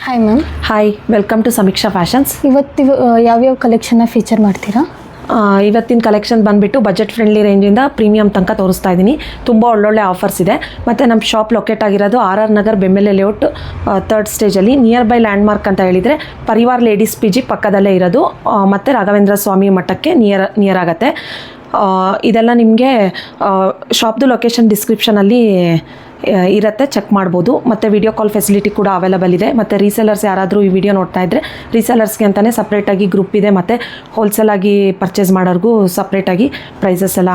Hi ma'am. Hi, welcome to Samiksha Fashions. ಇವತ್ತು ಯಾವ್ಯಾವ ಕಲೆಕ್ಷನ್ನ feature ಮಾಡ್ತೀರಾ? ಇವತ್ತಿನ ಕಲೆಕ್ಷನ್ ಬಂದುಬಿಟ್ಟು ಬಜೆಟ್ ಫ್ರೆಂಡ್ಲಿ ರೇಂಜಿಂದ ಪ್ರೀಮಿಯಂ ತನಕ ತೋರಿಸ್ತಾ ಇದ್ದೀನಿ. ತುಂಬ ಒಳ್ಳೊಳ್ಳೆ ಆಫರ್ಸ್ ಇದೆ. ಮತ್ತು ನಮ್ಮ ಶಾಪ್ ಲೊಕೇಟ್ ಆಗಿರೋದು RR ನಗರ್ ಬೆಮ್ಮೆಲೆ ಲೇಔಟ್ 3rd ಸ್ಟೇಜಲ್ಲಿ ನಿಯರ್ ಬೈ ಲ್ಯಾಂಡ್ಮಾರ್ಕ್ ಅಂತ ಹೇಳಿದರೆ ಪರಿವಾರ್ ಲೇಡೀಸ್ PG ಪಕ್ಕದಲ್ಲೇ ಇರೋದು. ಮತ್ತು ರಾಘವೇಂದ್ರ ಸ್ವಾಮಿ ಮಠಕ್ಕೆ ನಿಯರ್ ಆಗುತ್ತೆ. ಇದೆಲ್ಲ ನಿಮಗೆ ಶಾಪ್ದು ಲೊಕೇಶನ್ ಡಿಸ್ಕ್ರಿಪ್ಷನಲ್ಲಿ ಇರುತ್ತೆ, ಚೆಕ್ ಮಾಡ್ಬೋದು. ಮತ್ತು ವಿಡಿಯೋ ಕಾಲ್ ಫೆಸಿಲಿಟಿ ಕೂಡ ಅವೈಲಬಲ್ ಇದೆ. ಮತ್ತು ರೀಸೆಲರ್ಸ್ ಯಾರಾದರೂ ಈ ವಿಡಿಯೋ ನೋಡ್ತಾ ಇದ್ದರೆ ರೀಸೆಲರ್ಸ್ಗೆ ಅಂತಲೇ ಸಪ್ರೇಟಾಗಿ ಗ್ರೂಪ್ ಇದೆ. ಮತ್ತು ಹೋಲ್ಸೇಲಾಗಿ ಪರ್ಚೇಸ್ ಮಾಡೋರ್ಗೂ ಸಪ್ರೇಟಾಗಿ ಪ್ರೈಸಸ್ ಎಲ್ಲ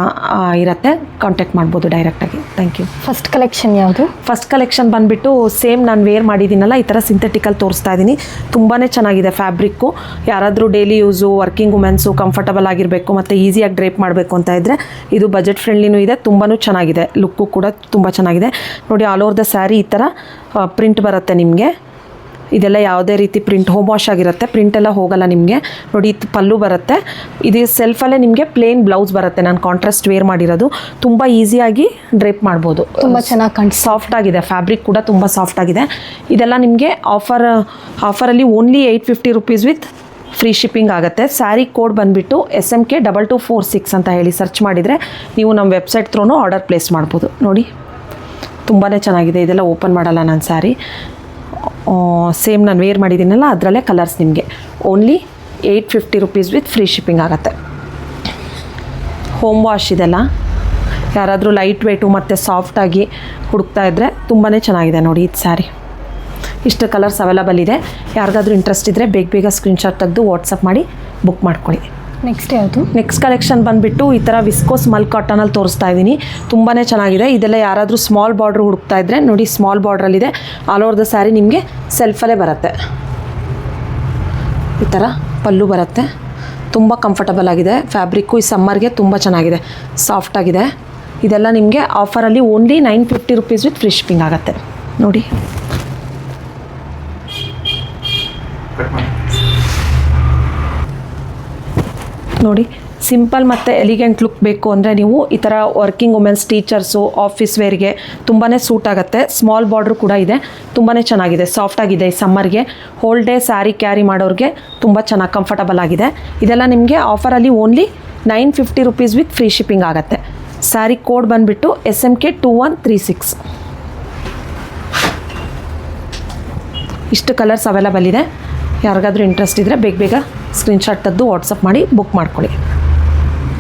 ಇರುತ್ತೆ, ಕಾಂಟ್ಯಾಕ್ಟ್ ಮಾಡ್ಬೋದು ಡೈರೆಕ್ಟಾಗಿ. Thank you. ಫಸ್ಟ್ ಕಲೆಕ್ಷನ್ ಯಾವುದು? ಫಸ್ಟ್ ಕಲೆಕ್ಷನ್ ಬಂದುಬಿಟ್ಟು ಸೇಮ್ ನಾನು ವೇರ್ ಮಾಡಿದ್ದೀನಲ್ಲ, ಈ ಥರ ಸಿಂಥೆಟಿಕಲ್ಲಿ ತೋರಿಸ್ತಾ ಇದ್ದೀನಿ. ತುಂಬಾ ಚೆನ್ನಾಗಿದೆ ಫ್ಯಾಬ್ರಿಕ್ಕು. ಯಾರಾದರೂ daily use, working womens comfortable ಆಗಿರಬೇಕು ಮತ್ತು ಈಸಿಯಾಗಿ ಡ್ರೇಪ್ ಮಾಡಬೇಕು ಅಂತ ಇದ್ದರೆ ಇದು ಬಜೆಟ್ ಫ್ರೆಂಡ್ಲಿನೂ ಇದೆ, ತುಂಬಾ ಚೆನ್ನಾಗಿದೆ. ಲುಕ್ಕು ಕೂಡ ತುಂಬ ಚೆನ್ನಾಗಿದೆ. ನೋಡಿ, ಆಲ್ ಓವರ್ ದ ಸ್ಯಾರಿ ಈ ಥರ ಪ್ರಿಂಟ್ ಬರುತ್ತೆ ನಿಮಗೆ. ಇದೆಲ್ಲ ಯಾವುದೇ ರೀತಿ ಪ್ರಿಂಟ್ ಹೋಮ್ ವಾಶ್ ಆಗಿರುತ್ತೆ, ಪ್ರಿಂಟ್ ಎಲ್ಲ ಹೋಗಲ್ಲ ನಿಮಗೆ. ನೋಡಿ, ಇದು ಪಲ್ಲು ಬರುತ್ತೆ. ಇದು ಸೆಲ್ಫಲ್ಲೇ ನಿಮಗೆ ಪ್ಲೇನ್ ಬ್ಲೌಸ್ ಬರುತ್ತೆ. ನಾನು ಕಾಂಟ್ರಾಸ್ಟ್ ವೇರ್ ಮಾಡಿರೋದು. ತುಂಬ ಈಸಿಯಾಗಿ ಡ್ರೇಪ್ ಮಾಡ್ಬೋದು. ತುಂಬ ಚೆನ್ನಾಗಿ ಕಾಣಿಸ್ತಾ, ಸಾಫ್ಟ್ ಆಗಿದೆ. ಫ್ಯಾಬ್ರಿಕ್ ಕೂಡ ತುಂಬ ಸಾಫ್ಟ್ ಆಗಿದೆ. ಇದೆಲ್ಲ ನಿಮಗೆ ಆಫರಲ್ಲಿ only 850 rupees with free shipping ಆಗುತ್ತೆ. ಸ್ಯಾರಿ ಕೋಡ್ ಬಂದುಬಿಟ್ಟು SMK 2246 ಅಂತ ಹೇಳಿ ಸರ್ಚ್ ಮಾಡಿದರೆ ನೀವು ನಮ್ಮ ವೆಬ್ಸೈಟ್ ಥ್ರೂ ಆರ್ಡರ್ ಪ್ಲೇಸ್ ಮಾಡ್ಬೋದು. ನೋಡಿ, ತುಂಬಾ ಚೆನ್ನಾಗಿದೆ. ಇದೆಲ್ಲ ಓಪನ್ ಮಾಡಲ್ಲ ನಾನು ಸ್ಯಾರಿ. ಸೇಮ್ ನಾನು ವೇರ್ ಮಾಡಿದ್ದೀನಲ್ಲ ಅದರಲ್ಲೇ ಕಲರ್ಸ್. ನಿಮಗೆ only 850 rupees with free shipping ಆಗುತ್ತೆ. ಹೋಮ್ ವಾಶ್ ಇದೆಲ್ಲ ಯಾರಾದರೂ ಲೈಟ್ ವೇಟು ಮತ್ತು ಸಾಫ್ಟಾಗಿ ಹುಡುಕ್ತಾ ಇದ್ದರೆ ತುಂಬಾ ಚೆನ್ನಾಗಿದೆ. ನೋಡಿ, ಇದು ಸ್ಯಾರಿ ಇಷ್ಟು ಕಲರ್ಸ್ ಅವೈಲಬಲ್ ಇದೆ. ಯಾರಿಗಾದ್ರೂ ಇಂಟ್ರೆಸ್ಟ್ ಇದ್ದರೆ ಬೇಗ ಸ್ಕ್ರೀನ್ಶಾಟ್ ತೆಗೆದು ವಾಟ್ಸಪ್ ಮಾಡಿ ಬುಕ್ ಮಾಡ್ಕೊಳ್ಳಿ. ನೆಕ್ಸ್ಟ್ ಯಾವುದು? ನೆಕ್ಸ್ಟ್ ಕಲೆಕ್ಷನ್ ಬಂದುಬಿಟ್ಟು ಈ ಥರ ವಿಸ್ಕೋಸ್ ಮಲ್ ಕಾಟನಲ್ಲಿ ತೋರಿಸ್ತಾ ಇದ್ದೀನಿ. ತುಂಬಾ ಚೆನ್ನಾಗಿದೆ. ಇದೆಲ್ಲ ಯಾರಾದರೂ ಸ್ಮಾಲ್ ಬಾರ್ಡ್ರ್ ಹುಡುಕ್ತಾ ಇದ್ದರೆ ನೋಡಿ, ಸ್ಮಾಲ್ ಬಾರ್ಡ್ರಲ್ಲಿದೆ. ಆಲ್ ಓವರ್ ದ ಸ್ಯಾರಿ ನಿಮಗೆ ಸೆಲ್ಫಲ್ಲೇ ಬರುತ್ತೆ. ಈ ಥರ ಪಲ್ಲು ಬರುತ್ತೆ. ತುಂಬ ಕಂಫರ್ಟಬಲ್ ಆಗಿದೆ. ಫ್ಯಾಬ್ರಿಕ್ಕು ಈ ಸಮ್ಮರ್ಗೆ ತುಂಬ ಚೆನ್ನಾಗಿದೆ, ಸಾಫ್ಟಾಗಿದೆ. ಇದೆಲ್ಲ ನಿಮಗೆ ಆಫರಲ್ಲಿ only 950 rupees with free shipping ಆಗುತ್ತೆ. ನೋಡಿ, ನೋಡಿ, ಸಿಂಪಲ್ ಮತ್ತು ಎಲಿಗೆಂಟ್ ಲುಕ್ ಬೇಕು ಅಂದರೆ ನೀವು ಈ ಥರ ವರ್ಕಿಂಗ್ ವುಮೆನ್ಸ್, ಟೀಚರ್ಸು, ಆಫೀಸ್ ವೇರ್ಗೆ ತುಂಬಾ ಸೂಟ್ ಆಗುತ್ತೆ. ಸ್ಮಾಲ್ ಬಾರ್ಡ್ರು ಕೂಡ ಇದೆ, ತುಂಬಾ ಚೆನ್ನಾಗಿದೆ, ಸಾಫ್ಟಾಗಿದೆ. ಈ ಸಮ್ಮರ್ಗೆ ಹೋಲ್ ಡೇ ಸ್ಯಾರಿ ಕ್ಯಾರಿ ಮಾಡೋರಿಗೆ ತುಂಬ ಚೆನ್ನಾಗಿ ಕಂಫರ್ಟಬಲ್ ಆಗಿದೆ. ಇದೆಲ್ಲ ನಿಮಗೆ ಆಫರಲ್ಲಿ only 950 rupees with free shipping ಆಗುತ್ತೆ. ಸ್ಯಾರಿ ಕೋಡ್ ಬಂದುಬಿಟ್ಟು SMK 2136. ಇಷ್ಟು ಕಲರ್ಸ್ ಅವೈಲಬಲ್ ಇದೆ. ಯಾರಿಗಾದ್ರೂ ಇಂಟ್ರೆಸ್ಟ್ ಇದ್ದರೆ ಬೇಗ ಸ್ಕ್ರೀನ್ಶಾಟ್ ತೆಗೆದು ವಾಟ್ಸಪ್ ಮಾಡಿ ಬುಕ್ ಮಾಡ್ಕೊಳ್ಳಿ.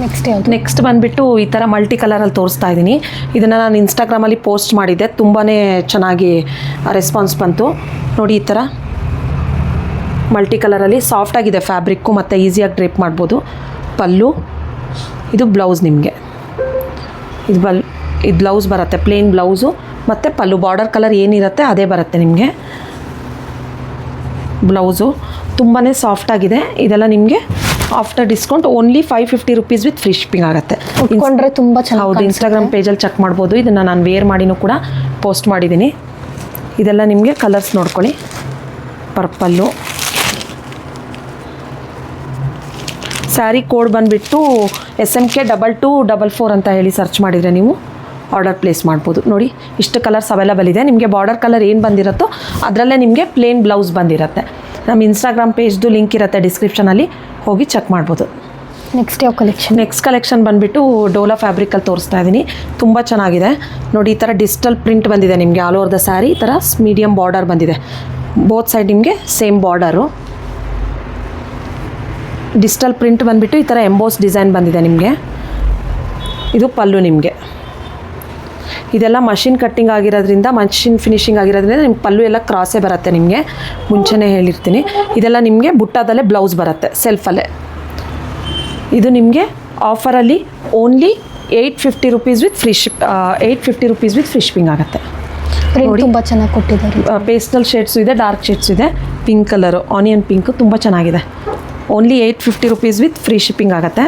ನೆಕ್ಸ್ಟ್ ಯಾವುದು? ನೆಕ್ಸ್ಟ್ ಬಂದುಬಿಟ್ಟು ಈ ಥರ ಮಲ್ಟಿ ಕಲರಲ್ಲಿ ತೋರಿಸ್ತಾ ಇದ್ದೀನಿ. ಇದನ್ನು ನಾನು ಇನ್ಸ್ಟಾಗ್ರಾಮಲ್ಲಿ ಪೋಸ್ಟ್ ಮಾಡಿದ್ದೆ, ತುಂಬಾ ಚೆನ್ನಾಗಿ ರೆಸ್ಪಾನ್ಸ್ ಬಂತು. ನೋಡಿ, ಈ ಥರ ಮಲ್ಟಿ ಕಲರಲ್ಲಿ ಸಾಫ್ಟಾಗಿದೆ ಫ್ಯಾಬ್ರಿಕ್ಕು ಮತ್ತು ಈಸಿಯಾಗಿ ಡ್ರೇಪ್ ಮಾಡ್ಬೋದು. ಪಲ್ಲು, ಇದು ಬ್ಲೌಸ್ ನಿಮಗೆ. ಇದು ಬ್ಲೌಸ್ ಬರುತ್ತೆ, ಪ್ಲೇನ್ ಬ್ಲೌಸು ಮತ್ತು ಪಲ್ಲು ಬಾರ್ಡರ್ ಕಲರ್ ಏನಿರುತ್ತೆ ಅದೇ ಬರುತ್ತೆ ನಿಮಗೆ. ಬ್ಲೌಸು ತುಂಬಾ ಸಾಫ್ಟಾಗಿದೆ. ಇದೆಲ್ಲ ನಿಮಗೆ after discount only 550 rupees with free shipping ಆಗುತ್ತೆ. ಇಟ್ಕೊಂಡ್ರೆ ತುಂಬ ಚೆನ್ನಾಗಿ. ಹೌದು, ಇನ್ಸ್ಟಾಗ್ರಾಮ್ ಪೇಜಲ್ಲಿ ಚೆಕ್ ಮಾಡ್ಬೋದು. ಇದನ್ನು ನಾನು ವೇರ್ ಮಾಡಿನೂ ಕೂಡ ಪೋಸ್ಟ್ ಮಾಡಿದ್ದೀನಿ. ಇದೆಲ್ಲ ನಿಮಗೆ ಕಲರ್ಸ್ ನೋಡ್ಕೊಳ್ಳಿ. ಪರ್ಪಲ್ಲು. ಸ್ಯಾರಿ ಕೋಡ್ ಬಂದುಬಿಟ್ಟು SMK 2244 ಅಂತ ಹೇಳಿ ಸರ್ಚ್ ಮಾಡಿದರೆ ನೀವು ಆರ್ಡರ್ ಪ್ಲೇಸ್ ಮಾಡ್ಬೋದು. ನೋಡಿ, ಇಷ್ಟು ಕಲರ್ಸ್ ಅವೈಲಬಲ್ ಇದೆ. ನಿಮಗೆ ಬಾರ್ಡರ್ ಕಲರ್ ಏನು ಬಂದಿರುತ್ತೋ ಅದರಲ್ಲೇ ನಿಮಗೆ ಪ್ಲೇನ್ ಬ್ಲೌಸ್ ಬಂದಿರುತ್ತೆ. ನಮ್ಮ ಇನ್ಸ್ಟಾಗ್ರಾಮ್ ಪೇಜ್ದು ಲಿಂಕ್ ಇರುತ್ತೆ ಡಿಸ್ಕ್ರಿಪ್ಷನಲ್ಲಿ, ಹೋಗಿ ಚೆಕ್ ಮಾಡ್ಬೋದು. ನೆಕ್ಸ್ಟ್ ಯಾವ ಕಲೆಕ್ಷನ್? ನೆಕ್ಸ್ಟ್ ಕಲೆಕ್ಷನ್ ಬಂದುಬಿಟ್ಟು ಡೋಲಾ ಫ್ಯಾಬ್ರಿಕಲ್ಲಿ ತೋರಿಸ್ತಾ ಇದ್ದೀನಿ. ತುಂಬ ಚೆನ್ನಾಗಿದೆ. ನೋಡಿ, ಈ ಥರ ಡಿಜಿಟಲ್ ಪ್ರಿಂಟ್ ಬಂದಿದೆ ನಿಮಗೆ. ಆಲ್ ಓವರ್ ದ ಸ್ಯಾರಿ ಈ ಥರ ಮೀಡಿಯಮ್ ಬಾರ್ಡರ್ ಬಂದಿದೆ. ಬೋತ್ ಸೈಡ್ ನಿಮಗೆ ಸೇಮ್ ಬಾರ್ಡರು. ಡಿಜಿಟಲ್ ಪ್ರಿಂಟ್ ಬಂದುಬಿಟ್ಟು ಈ ಥರ ಎಂಬೋಸ್ ಡಿಸೈನ್ ಬಂದಿದೆ ನಿಮಗೆ. ಇದು ಪಲ್ಲು ನಿಮಗೆ. ಇದೆಲ್ಲ ಮಷಿನ್ ಕಟ್ಟಿಂಗ್ ಆಗಿರೋದ್ರಿಂದ, ಮಷಿನ್ ಫಿನಿಶಿಂಗ್ ಆಗಿರೋದ್ರಿಂದ ನಿಮ್ಗೆ ಪಲ್ಲು ಎಲ್ಲ ಕ್ರಾಸೇ ಬರುತ್ತೆ ನಿಮಗೆ, ಮುಂಚೆನೇ ಹೇಳಿರ್ತೀನಿ. ಇದೆಲ್ಲ ನಿಮಗೆ ಬುಟ್ಟಾದಲ್ಲೇ ಬ್ಲೌಸ್ ಬರುತ್ತೆ ಸೆಲ್ಫಲ್ಲೇ. ಇದು ನಿಮಗೆ ಆಫರಲ್ಲಿ only 850 rupees with free 850 rupees with free shipping ಆಗುತ್ತೆ. ನೋಡಿ, ತುಂಬ ಚೆನ್ನಾಗಿ ಕೊಟ್ಟಿದ್ದಾರೆ. ಪೇಸ್ಟಲ್ ಶೇಡ್ಸು ಇದೆ, ಡಾರ್ಕ್ ಶೇಡ್ಸು ಇದೆ. ಪಿಂಕ್ ಕಲರು, ಆನಿಯನ್ ಪಿಂಕು ತುಂಬ ಚೆನ್ನಾಗಿದೆ. Only 850 rupees with free shipping ಆಗುತ್ತೆ.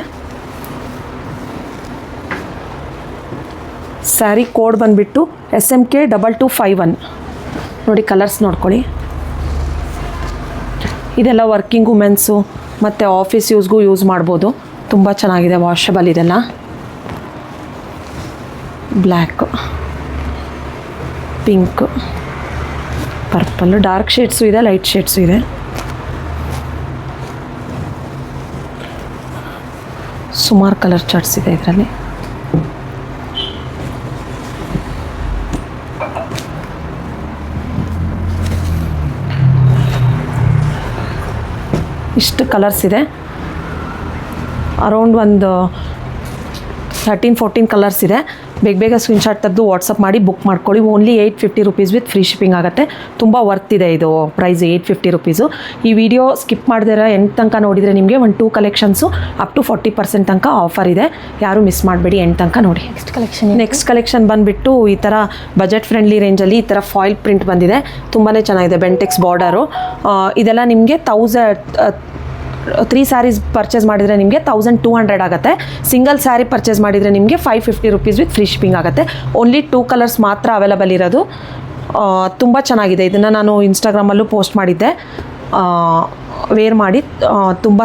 ಸ್ಯಾರಿ ಕೋಡ್ ಬಂದುಬಿಟ್ಟು SMK 2251. ನೋಡಿ, ಕಲರ್ಸ್ ನೋಡ್ಕೊಳ್ಳಿ. ಇದೆಲ್ಲ ವರ್ಕಿಂಗ್ ವುಮೆನ್ಸು ಮತ್ತು ಆಫೀಸ್ ಯೂಸ್ಗೂ ಯೂಸ್ ಮಾಡ್ಬೋದು. ತುಂಬ ಚೆನ್ನಾಗಿದೆ, ವಾಷಬಲ್. ಇದೆಲ್ಲ black, pink, purple dark shades ಇದೆ, ಲೈಟ್ ಶೇಡ್ಸು ಇದೆ. ಸುಮಾರು ಕಲರ್ ಚಾರ್ಟ್ಸ್ ಇದೆ ಇದರಲ್ಲಿ. ಇಷ್ಟು ಕಲರ್ಸ್ ಇದೆ. ಅರೌಂಡ್ ಒಂದು 13-14 ಕಲರ್ಸ್ ಇದೆ. ಬೇಗ ಸ್ಕ್ರೀನ್ಶಾಟ್ ತೆಗೆದು ವಾಟ್ಸಪ್ ಮಾಡಿ ಬುಕ್ ಮಾಡ್ಕೊಳ್ಳಿ. Only 850 rupees with free shipping ಆಗುತ್ತೆ. ತುಂಬ ವರ್ತ್ ಇದೆ ಇದು ಪ್ರೈಸ್ 850 ರುಪೀಸು. ಈ ವಿಡಿಯೋ ಸ್ಕಿಪ್ ಮಾಡದಿರೋ ಎಂಡ್ ತನಕ ನೋಡಿದರೆ ನಿಮಗೆ 1-2 ಕಲೆಕ್ಷನ್ಸು ಅಪ್ ಟು 40% ತನಕ ಆಫರ್ ಇದೆ. ಯಾರು ಮಿಸ್ ಮಾಡಬೇಡಿ, ಎಂಡ್ ತನಕ ನೋಡಿ. ನೆಕ್ಸ್ಟ್ ಕಲೆಕ್ಷನ್ ಬಂದುಬಿಟ್ಟು ಈ ಥರ ಬಜೆಟ್ ಫ್ರೆಂಡ್ಲಿ ರೇಂಜಲ್ಲಿ ಈ ಥರ ಫಾಯಿಲ್ ಪ್ರಿಂಟ್ ಬಂದಿದೆ. ತುಂಬಾ ಚೆನ್ನಾಗಿದೆ. ಬೆಂಟೆಕ್ಸ್ ಬಾರ್ಡರು. ಇದೆಲ್ಲ ನಿಮಗೆ 3 ಸ್ಯಾರೀಸ್ ಪರ್ಚೇಸ್ ಮಾಡಿದರೆ ನಿಮಗೆ 1200 ಆಗುತ್ತೆ. ಸಿಂಗಲ್ ಸ್ಯಾರಿ ಪರ್ಚೇಸ್ ಮಾಡಿದರೆ ನಿಮಗೆ 550 ರುಪೀಸ್ ವಿತ್ ಫ್ರೀ ಶಿಪ್ಪಿಂಗ್ ಆಗುತ್ತೆ. ಓನ್ಲಿ 2 ಕಲರ್ಸ್ ಮಾತ್ರ ಅವೈಲಬಲ್ ಇರೋದು. ತುಂಬ ಚೆನ್ನಾಗಿದೆ. ಇದನ್ನು ನಾನು ಇನ್ಸ್ಟಾಗ್ರಾಮಲ್ಲೂ ಪೋಸ್ಟ್ ಮಾಡಿದ್ದೆ. ವೇರ್ ಮಾಡಿ ತುಂಬ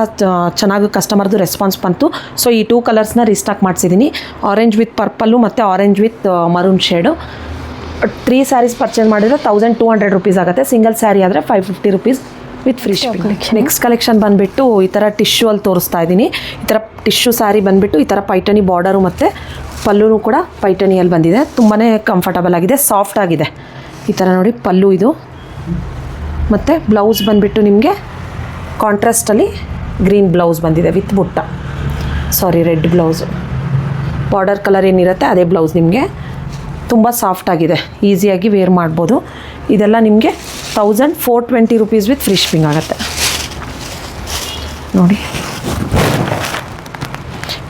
ಚೆನ್ನಾಗಿ ಕಸ್ಟಮರ್ದು ರೆಸ್ಪಾನ್ಸ್ ಬಂತು. ಸೊ ಈ 2 ಕಲರ್ಸ್ನ ರೀಸ್ಟಾಕ್ ಮಾಡಿಸಿದ್ದೀನಿ. ಆರೆಂಜ್ ವಿತ್ ಪರ್ಪಲ್ಲು ಮತ್ತು orange with maroon shade. 3 saris purchase ಮಾಡಿದರೆ 1200 ರುಪೀಸ್ ಆಗುತ್ತೆ. ಸಿಂಗಲ್ ಸ್ಯಾರಿ ಆದರೆ 550 rupees with free shipping. Next collection ಬಂದುಬಿಟ್ಟು ಈ ಥರ ಟಿಶ್ಯೂ ಅಲ್ಲಿ ತೋರಿಸ್ತಾ ಇದ್ದೀನಿ. ಈ ಥರ ಟಿಶ್ಯೂ ಸ್ಯಾರಿ ಬಂದುಬಿಟ್ಟು ಈ ಥರ ಪೈಠಣಿ ಬಾರ್ಡರು ಮತ್ತು ಪಲ್ಲೂ ಕೂಡ ಪೈಠಣಿಯಲ್ಲಿ ಬಂದಿದೆ. ತುಂಬಾ ಕಂಫರ್ಟಬಲ್ ಆಗಿದೆ, ಸಾಫ್ಟ್ ಆಗಿದೆ. ಈ ಥರ ನೋಡಿ ಪಲ್ಲು ಇದು. ಮತ್ತು ಬ್ಲೌಸ್ ಬಂದುಬಿಟ್ಟು ನಿಮಗೆ ಕಾಂಟ್ರಾಸ್ಟಲ್ಲಿ ಗ್ರೀನ್ ಬ್ಲೌಸ್ ಬಂದಿದೆ ವಿತ್ ಬುಟ್ಟ. Red blouse. ಬಾರ್ಡರ್ ಕಲರ್ ಏನಿರುತ್ತೆ ಅದೇ ಬ್ಲೌಸ್. ನಿಮಗೆ ತುಂಬ ಸಾಫ್ಟ್ ಆಗಿದೆ, ಈಸಿಯಾಗಿ ವೇರ್ ಮಾಡ್ಬೋದು. ಇದೆಲ್ಲ ನಿಮಗೆ 1420 ರುಪೀಸ್ ವಿತ್ ಫ್ರೀ ಶಿಪ್ಪಿಂಗ್ ಆಗುತ್ತೆ. ನೋಡಿ,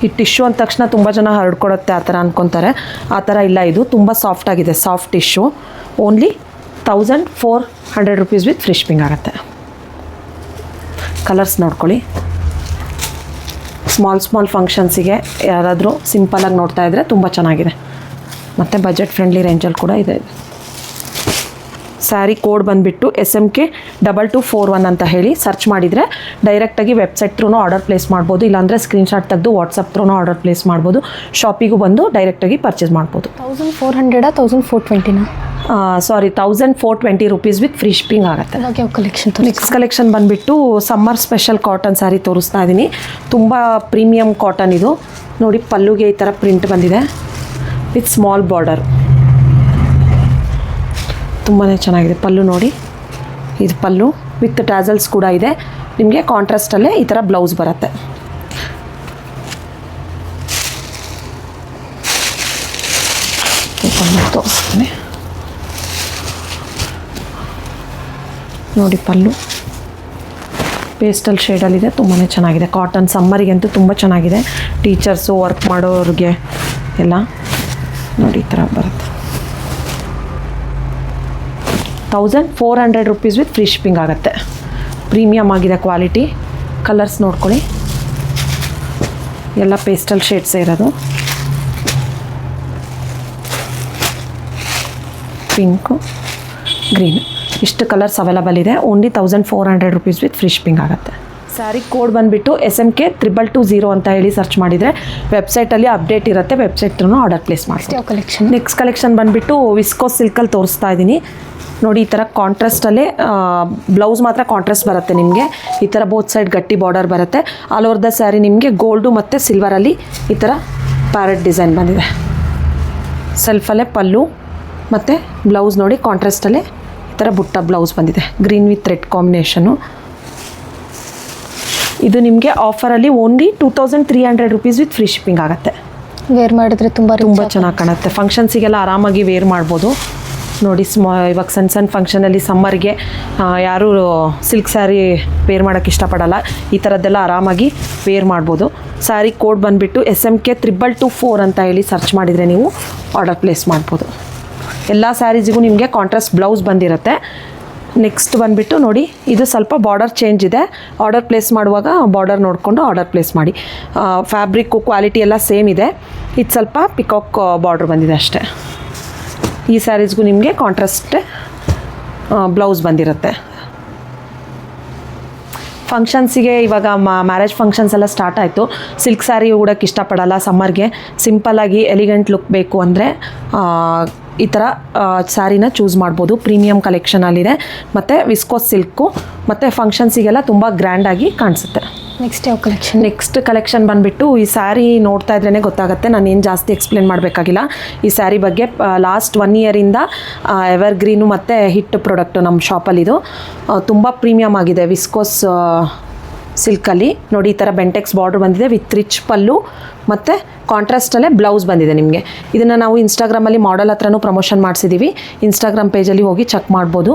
ಈ ಟಿಶ್ಯೂ ಅಂದ ತಕ್ಷಣ ತುಂಬ ಜನ ಹರಡ್ಕೊಡುತ್ತೆ ಆ ಥರ ಅಂದ್ಕೊತಾರೆ. ಆ ಥರ ಇಲ್ಲ, ಇದು ತುಂಬ ಸಾಫ್ಟ್ ಆಗಿದೆ. Soft tissue. Only 1400 rupees with free shipping ಆಗುತ್ತೆ. ಕಲರ್ಸ್ ನೋಡ್ಕೊಳ್ಳಿ. ಸ್ಮಾಲ್ ಫಂಕ್ಷನ್ಸಿಗೆ ಯಾರಾದರೂ ಸಿಂಪಲಾಗಿ ನೋಡ್ತಾ ಇದ್ದರೆ ತುಂಬ ಚೆನ್ನಾಗಿದೆ. ಮತ್ತು ಬಜೆಟ್ ಫ್ರೆಂಡ್ಲಿ ರೇಂಜಲ್ಲಿ ಕೂಡ ಇದೆ. ಸ್ಯಾರಿ ಕೋಡ್ ಬಂದುಬಿಟ್ಟು SMK 2241 ಅಂತ ಹೇಳಿ ಸರ್ಚ್ ಮಾಡಿದರೆ ಡೈರೆಕ್ಟಾಗಿ ವೆಬ್ಸೈಟ್ ಥ್ರೂ ಆರ್ಡರ್ ಪ್ಲೇಸ್ ಮಾಡ್ಬೋದು. ಇಲ್ಲಾಂದರೆ ಸ್ಕ್ರೀನ್ಶಾಟ್ ತೆಗೆದು ವಾಟ್ಸಪ್ ಥ್ರೂ ಆರ್ಡರ್ ಪ್ಲೇಸ್ ಮಾಡ್ಬೋದು. ಶಾಪಿಗೂ ಬಂದು ಡೈರೆಕ್ಟಾಗಿ ಪರ್ಚೇಸ್ ಮಾಡ್ಬೋದು. 1400 1420 1420 ರುಪೀಸ್ ವಿತ್ ಫ್ರೀ ಶಿಪ್ಪಿಂಗ್ ಆಗುತ್ತೆ. ನೆಕ್ಸ್ಟ್ ಕಲೆಕ್ಷನ್ ಬಂದುಬಿಟ್ಟು ಸಮ್ಮರ್ ಸ್ಪೆಷಲ್ ಕಾಟನ್ ಸ್ಯಾರಿ ತೋರಿಸ್ತಾ ಇದ್ದೀನಿ. ತುಂಬ ಪ್ರೀಮಿಯಮ್ ಕಾಟನ್ ಇದು. ನೋಡಿ, ಪಲ್ಲುಗೆ ಈ ಥರ ಪ್ರಿಂಟ್ ಬಂದಿದೆ ವಿತ್ ಸ್ಮಾಲ್ ಬಾರ್ಡರ್. ತುಂಬಾ ಚೆನ್ನಾಗಿದೆ. ಪಲ್ಲು ನೋಡಿ, ಇದು ಪಲ್ಲು ವಿತ್ ಟ್ಯಾಸಲ್ಸ್ ಕೂಡ ಇದೆ. ನಿಮಗೆ ಕಾಂಟ್ರಾಸ್ಟಲ್ಲೇ ಈ ಥರ ಬ್ಲೌಸ್ ಬರುತ್ತೆ. ತೋರಿಸ್ತೀನಿ ನೋಡಿ. ಪಲ್ಲು ಪೇಸ್ಟಲ್ ಶೇಡಲ್ಲಿದೆ. ತುಂಬಾ ಚೆನ್ನಾಗಿದೆ. ಕಾಟನ್ ಸಮ್ಮರಿಗಂತೂ ತುಂಬ ಚೆನ್ನಾಗಿದೆ. ಟೀಚರ್ಸು, ವರ್ಕ್ ಮಾಡೋರಿಗೆ ಎಲ್ಲ ನೋಡಿ ಈ ಥರ ಬರುತ್ತೆ. 1400 ರುಪೀಸ್ ವಿತ್ ಫ್ರೀ ಶಿಪ್ಪಿಂಗ್ ಆಗುತ್ತೆ. ಪ್ರೀಮಿಯಮ್ ಆಗಿದೆ ಕ್ವಾಲಿಟಿ. ಕಲರ್ಸ್ ನೋಡ್ಕೊಳ್ಳಿ. ಎಲ್ಲ ಪೇಸ್ಟಲ್ ಶೇಡ್ಸೇ ಇರೋದು. ಪಿಂಕು, ಗ್ರೀನ್, ಇಷ್ಟು ಕಲರ್ಸ್ ಅವೈಲಬಲ್ ಇದೆ. Only 1400 rupees with free shipping ಆಗುತ್ತೆ. ಸ್ಯಾರಿ ಕೋಡ್ ಬಂದುಬಿಟ್ಟು SMK 2220 ಅಂತ ಹೇಳಿ ಸರ್ಚ್ ಮಾಡಿದರೆ ವೆಬ್ಸೈಟಲ್ಲಿ ಅಪ್ಡೇಟ್ ಇರುತ್ತೆ. ವೆಬ್ಸೈಟ್ ಥ್ರೂ ಆರ್ಡರ್ ಪ್ಲೇಸ್ ಮಾಡ್ತೀವಿ. ನೆಕ್ಸ್ಟ್ ಕಲೆಕ್ಷನ್ ಬಂದುಬಿಟ್ಟು ವಿಸ್ಕೋಸ್ ಸಿಲ್ಕಲ್ಲಿ ತೋರಿಸ್ತಾ ಇದ್ದೀನಿ. ನೋಡಿ, ಈ ಥರ ಕಾಂಟ್ರಾಸ್ಟಲ್ಲೇ ಬ್ಲೌಸ್ ಮಾತ್ರ ಕಾಂಟ್ರಾಸ್ಟ್ ಬರುತ್ತೆ ನಿಮಗೆ. ಈ ಥರ ಬೋತ್ ಸೈಡ್ ಗಟ್ಟಿ ಬಾರ್ಡರ್ ಬರುತ್ತೆ. ಆಲ್ ಓವರ್ ದ ಸ್ಯಾರಿ ನಿಮಗೆ ಗೋಲ್ಡು ಮತ್ತು ಸಿಲ್ವರಲ್ಲಿ ಈ ಥರ ಪ್ಯಾರೆಟ್ ಡಿಸೈನ್ ಬಂದಿದೆ. ಸೆಲ್ಫಲ್ಲೇ ಪಲ್ಲು ಮತ್ತು ಬ್ಲೌಸ್ ನೋಡಿ ಕಾಂಟ್ರಾಸ್ಟಲ್ಲೇ ಈ ಥರ ಬುಟ್ಟ ಬ್ಲೌಸ್ ಬಂದಿದೆ. Green with red combination. ಇದು ನಿಮಗೆ ಆಫರಲ್ಲಿ only 2300 rupees with free shipping ಆಗುತ್ತೆ. ವೇರ್ ಮಾಡಿದ್ರೆ ತುಂಬ ಚೆನ್ನಾಗಿ ಕಾಣುತ್ತೆ. ಫಂಕ್ಷನ್ಸಿಗೆಲ್ಲ ಆರಾಮಾಗಿ ವೇರ್ ಮಾಡ್ಬೋದು. ನೋಡಿ, ಇವಾಗ ಸಣ್ಣ ಫಂಕ್ಷನಲ್ಲಿ ಸಮ್ಮರ್ಗೆ ಯಾರೂ ಸಿಲ್ಕ್ ಸ್ಯಾರಿ ವೇರ್ ಮಾಡೋಕ್ಕೆ ಇಷ್ಟಪಡಲ್ಲ. ಈ ಥರದ್ದೆಲ್ಲ ಆರಾಮಾಗಿ ವೇರ್ ಮಾಡ್ಬೋದು. ಸ್ಯಾರಿ ಕೋಡ್ ಬಂದುಬಿಟ್ಟು SMK 2224 ಅಂತ ಹೇಳಿ ಸರ್ಚ್ ಮಾಡಿದರೆ ನೀವು ಆರ್ಡರ್ ಪ್ಲೇಸ್ ಮಾಡ್ಬೋದು. ಎಲ್ಲ ಸ್ಯಾರೀಸಿಗೂ ನಿಮಗೆ ಕಾಂಟ್ರಾಸ್ಟ್ ಬ್ಲೌಸ್ ಬಂದಿರುತ್ತೆ. ನೆಕ್ಸ್ಟ್ ಬಂದುಬಿಟ್ಟು ನೋಡಿ, ಇದು ಸ್ವಲ್ಪ ಬಾರ್ಡರ್ ಚೇಂಜ್ ಇದೆ. ಆರ್ಡರ್ ಪ್ಲೇಸ್ ಮಾಡುವಾಗ ಬಾರ್ಡರ್ ನೋಡಿಕೊಂಡು ಆರ್ಡರ್ ಪ್ಲೇಸ್ ಮಾಡಿ. ಫ್ಯಾಬ್ರಿಕ್ಕು ಕ್ವಾಲಿಟಿ ಎಲ್ಲ ಸೇಮ್ ಇದೆ. ಇದು ಸ್ವಲ್ಪ ಪಿಕಾಕ್ ಬಾರ್ಡ್ರ್ ಬಂದಿದೆ ಅಷ್ಟೇ. ಈ ಸ್ಯಾರೀಸ್ಗೂ ನಿಮಗೆ ಕಾಂಟ್ರಾಸ್ಟ್ ಬ್ಲೌಸ್ ಬಂದಿರುತ್ತೆ. ಫಂಕ್ಷನ್ಸಿಗೆ ಇವಾಗ ಮ್ಯಾರೇಜ್ ಫಂಕ್ಷನ್ಸ್ ಎಲ್ಲ ಸ್ಟಾರ್ಟ್ ಆಯಿತು. ಸಿಲ್ಕ್ ಸ್ಯಾರಿ ಉಡೋಕ್ಕೆ ಇಷ್ಟಪಡಲ್ಲ ಸಮ್ಮರ್ಗೆ. ಸಿಂಪಲ್ಲಾಗಿ ಎಲಿಗೆಂಟ್ ಲುಕ್ ಬೇಕು ಅಂದರೆ ಈ ಥರ ಸ್ಯಾರಿನ ಚೂಸ್ ಮಾಡ್ಬೋದು. ಪ್ರೀಮಿಯಂ ಕಲೆಕ್ಷನಲ್ಲಿದೆ ಮತ್ತು ವಿಸ್ಕೋಸ್ ಸಿಲ್ಕು ಮತ್ತು ಫಂಕ್ಷನ್ಸಿಗೆಲ್ಲ ತುಂಬ ಗ್ರ್ಯಾಂಡಾಗಿ ಕಾಣಿಸುತ್ತೆ. ನೆಕ್ಸ್ಟ್ ಯಾವ ಕಲೆಕ್ಷನ್? ನೆಕ್ಸ್ಟ್ ಕಲೆಕ್ಷನ್ ಬಂದುಬಿಟ್ಟು ಈ ಸ್ಯಾರಿ ನೋಡ್ತಾ ಇದ್ರೇ ಗೊತ್ತಾಗುತ್ತೆ, ನಾನು ಏನು ಜಾಸ್ತಿ ಎಕ್ಸ್ಪ್ಲೇನ್ ಮಾಡಬೇಕಾಗಿಲ್ಲ. ಈ ಸ್ಯಾರಿ ಬಗ್ಗೆ ಲಾಸ್ಟ್ 1 ಇಯರಿಂದ ಎವರ್ ಗ್ರೀನು ಮತ್ತು ಹಿಟ್ ಪ್ರಾಡಕ್ಟು ನಮ್ಮ ಶಾಪಲ್ಲಿದು. ತುಂಬ ಪ್ರೀಮಿಯಮ್ ಆಗಿದೆ ವಿಸ್ಕೋಸ್ ಸಿಲ್ಕಲ್ಲಿ. ನೋಡಿ ಈ ಥರ ಬೆಂಟೆಕ್ಸ್ ಬಾರ್ಡ್ರ್ ಬಂದಿದೆ ವಿತ್ ರಿಚ್ ಪಲ್ಲು ಮತ್ತು ಕಾಂಟ್ರಾಸ್ಟಲ್ಲೇ ಬ್ಲೌಸ್ ಬಂದಿದೆ ನಿಮಗೆ. ಇದನ್ನು ನಾವು ಇನ್ಸ್ಟಾಗ್ರಾಮಲ್ಲಿ ಮಾಡೆಲ್ ಹತ್ರನೂ ಪ್ರಮೋಷನ್ ಮಾಡಿಸಿದ್ದೀವಿ. ಇನ್ಸ್ಟಾಗ್ರಾಮ್ ಪೇಜಲ್ಲಿ ಹೋಗಿ ಚೆಕ್ ಮಾಡ್ಬೋದು.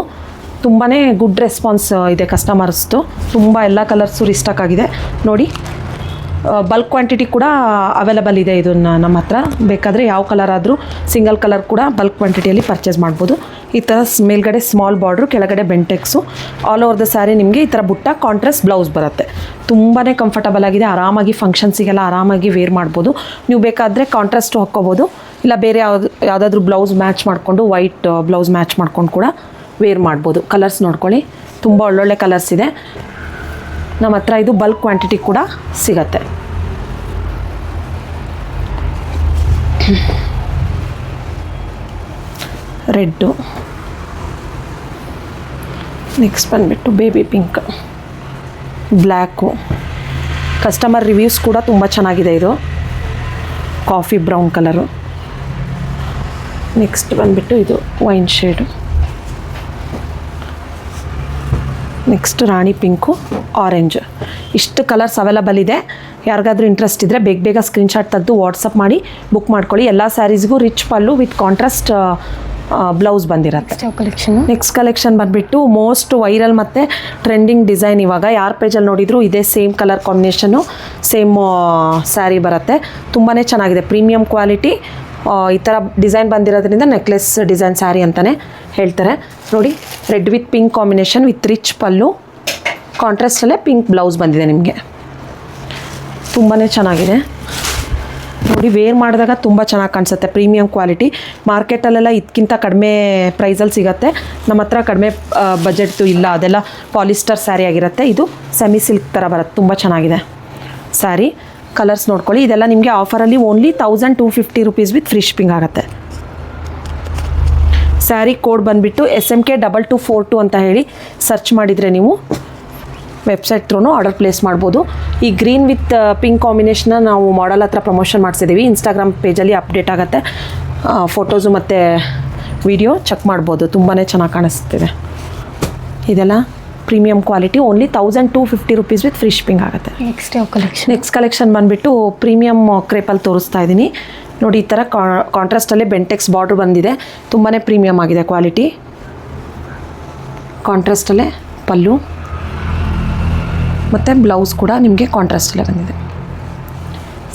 ತುಂಬಾ ಗುಡ್ ರೆಸ್ಪಾನ್ಸ್ ಇದೆ ಕಸ್ಟಮರ್ಸ್ದು. ತುಂಬ ಎಲ್ಲ ಕಲರ್ಸು ರಿಸ್ಟಾಕ್ ಆಗಿದೆ ನೋಡಿ. ಬಲ್ಕ್ ಕ್ವಾಂಟಿಟಿ ಕೂಡ ಅವೈಲಬಲ್ ಇದೆ ಇದನ್ನು ನಮ್ಮ ಹತ್ರ. ಬೇಕಾದರೆ ಯಾವ ಕಲರ್ ಆದರೂ ಸಿಂಗಲ್ ಕಲರ್ ಕೂಡ ಬಲ್ಕ್ ಕ್ವಾಂಟಿಟಿಯಲ್ಲಿ ಪರ್ಚೇಸ್ ಮಾಡ್ಬೋದು. ಈ ಥರ ಮೇಲ್ಗಡೆ ಸ್ಮಾಲ್ ಬಾರ್ಡ್ರು, ಕೆಳಗಡೆ ಬೆಂಟೆಕ್ಸು, ಆಲ್ ಓವರ್ ದ ಸ್ಯಾರಿ ನಿಮಗೆ ಈ ಥರ ಬುಟ್ಟ ಕಾಂಟ್ರಾಸ್ಟ್ ಬ್ಲೌಸ್ ಬರುತ್ತೆ. ತುಂಬಾ ಕಂಫರ್ಟಬಲ್ ಆಗಿದೆ. ಆರಾಮಾಗಿ ಫಂಕ್ಷನ್ಸಿಗೆಲ್ಲ ಆರಾಮಾಗಿ ವೇರ್ ಮಾಡ್ಬೋದು. ನೀವು ಬೇಕಾದರೆ ಕಾಂಟ್ರಾಸ್ಟು ಹಾಕ್ಕೋಬೋದು, ಇಲ್ಲ ಬೇರೆ ಯಾವುದಾದ್ರೂ ಬ್ಲೌಸ್ ಮ್ಯಾಚ್ ಮಾಡಿಕೊಂಡು ವೈಟ್ ಬ್ಲೌಸ್ ಮ್ಯಾಚ್ ಮಾಡ್ಕೊಂಡು ಕೂಡ ವೇರ್ ಮಾಡ್ಬೋದು. ಕಲರ್ಸ್ ನೋಡ್ಕೊಳ್ಳಿ, ತುಂಬ ಒಳ್ಳೊಳ್ಳೆ ಕಲರ್ಸ್ ಇದೆ ನಮ್ಮ ಹತ್ರ. ಇದು ಬಲ್ಕ್ ಕ್ವಾಂಟಿಟಿ ಕೂಡ ಸಿಗತ್ತೆ. ರೆಡ್ಡು, ನೆಕ್ಸ್ಟ್ ಬಂದುಬಿಟ್ಟು baby pink, black. Customer reviews ಕೂಡ ತುಂಬ ಚೆನ್ನಾಗಿದೆ. ಇದು ಕಾಫಿ ಬ್ರೌನ್ ಕಲರು. ನೆಕ್ಸ್ಟ್ ಬಂದುಬಿಟ್ಟು ಇದು ವೈನ್ ಶೇಡು. ನೆಕ್ಸ್ಟ್ ರಾಣಿ ಪಿಂಕು, ಆರೆಂಜ್. ಇಷ್ಟು ಕಲರ್ಸ್ ಅವೈಲಬಲ್ ಇದೆ. ಯಾರಿಗಾದ್ರೂ ಇಂಟ್ರೆಸ್ಟ್ ಇದ್ದರೆ ಬೇಗ ಸ್ಕ್ರೀನ್ಶಾಟ್ ತೆಗೆದು ವಾಟ್ಸಪ್ ಮಾಡಿ ಬುಕ್ ಮಾಡ್ಕೊಳ್ಳಿ. ಎಲ್ಲ ಸ್ಯಾರೀಸ್ಗೂ rich pallu with contrast blouse ಬಂದಿರುತ್ತೆ. ನೆಕ್ಸ್ಟ್ ಕಲೆಕ್ಷನ್ ಬಂದುಬಿಟ್ಟು ಮೋಸ್ಟ್ ವೈರಲ್ ಮತ್ತು ಟ್ರೆಂಡಿಂಗ್ ಡಿಸೈನ್. ಇವಾಗ ಯಾರ ಪೇಜಲ್ಲಿ ನೋಡಿದ್ರು ಇದೇ same colour combination, same saree ಬರುತ್ತೆ. ತುಂಬಾ ಚೆನ್ನಾಗಿದೆ, ಪ್ರೀಮಿಯಂ ಕ್ವಾಲಿಟಿ. ಈ ಥರ ಡಿಸೈನ್ ಬಂದಿರೋದ್ರಿಂದ ನೆಕ್ಲೆಸ್ ಡಿಸೈನ್ ಸ್ಯಾರಿ ಅಂತಲೇ ಹೇಳ್ತಾರೆ. ನೋಡಿ, red with pink combination with rich pallu, ಕಾಂಟ್ರಾಸ್ಟಲ್ಲೇ ಪಿಂಕ್ ಬ್ಲೌಸ್ ಬಂದಿದೆ ನಿಮಗೆ. ತುಂಬಾ ಚೆನ್ನಾಗಿದೆ ನೋಡಿ. ವೇರ್ ಮಾಡಿದಾಗ ತುಂಬ ಚೆನ್ನಾಗಿ ಕಾಣಿಸುತ್ತೆ. Premium quality. ಮಾರ್ಕೆಟಲ್ಲೆಲ್ಲ ಇದಕ್ಕಿಂತ ಕಡಿಮೆ ಪ್ರೈಸಲ್ಲಿ ಸಿಗುತ್ತೆ. ನಮ್ಮ ಹತ್ರ ಕಡಿಮೆ ಬಜೆಟ್ದು ಇಲ್ಲ, ಅದೆಲ್ಲ ಪಾಲಿಸ್ಟರ್ ಸ್ಯಾರಿ ಆಗಿರುತ್ತೆ. ಇದು ಸೆಮಿ ಸಿಲ್ಕ್ ಥರ ಬರುತ್ತೆ. ತುಂಬ ಚೆನ್ನಾಗಿದೆ ಸ್ಯಾರಿ. ಕಲರ್ಸ್ ನೋಡ್ಕೊಳ್ಳಿ. ಇದೆಲ್ಲ ನಿಮಗೆ ಆಫರಲ್ಲಿ only 1250 rupees with free shipping ಆಗುತ್ತೆ. ಸ್ಯಾರಿ ಕೋಡ್ ಬಂದುಬಿಟ್ಟು SMK 2242 ಅಂತ ಹೇಳಿ ಸರ್ಚ್ ಮಾಡಿದರೆ ನೀವು ವೆಬ್ಸೈಟ್ ಥ್ರೂ ಆರ್ಡರ್ ಪ್ಲೇಸ್ ಮಾಡ್ಬೋದು. ಈ ಗ್ರೀನ್ ವಿತ್ ಪಿಂಕ್ ಕಾಂಬಿನೇಷನ್ನ ನಾವು ಮಾಡೆಲ್ ಹತ್ರ ಪ್ರಮೋಷನ್ ಮಾಡಿಸಿದ್ದೀವಿ. ಇನ್ಸ್ಟಾಗ್ರಾಮ್ ಪೇಜಲ್ಲಿ ಅಪ್ಡೇಟ್ ಆಗುತ್ತೆ. ಫೋಟೋಸು ಮತ್ತು ವಿಡಿಯೋ ಚೆಕ್ ಮಾಡ್ಬೋದು. ತುಂಬಾ ಚೆನ್ನಾಗಿ ಕಾಣಿಸ್ತಿದೆ. ಇದೆಲ್ಲ premium quality. Only 1250 rupees with free shipping ಆಗುತ್ತೆ. ನೆಕ್ಸ್ಟ್ ಯಾವ ಕಲೆಕ್ಷನ್? ನೆಕ್ಸ್ಟ್ ಕಲೆಕ್ಷನ್ ಬಂದುಬಿಟ್ಟು ಪ್ರೀಮಿಯಂ ಕ್ರೇಪಲ್ಲಿ ತೋರಿಸ್ತಾ ಇದ್ದೀನಿ ನೋಡಿ. ಈ ಥರ ಕಾಂಟ್ರಾಸ್ಟಲ್ಲೇ ಬೆಂಟೆಕ್ಸ್ ಬಾರ್ಡ್ರ್ ಬಂದಿದೆ. ತುಂಬಾ ಪ್ರೀಮಿಯಮ್ ಆಗಿದೆ ಕ್ವಾಲಿಟಿ. ಕಾಂಟ್ರಾಸ್ಟಲ್ಲೇ ಪಲ್ಲು ಮತ್ತು ಬ್ಲೌಸ್ ಕೂಡ ನಿಮಗೆ ಕಾಂಟ್ರಾಸ್ಟಲ್ಲೇ ಬಂದಿದೆ.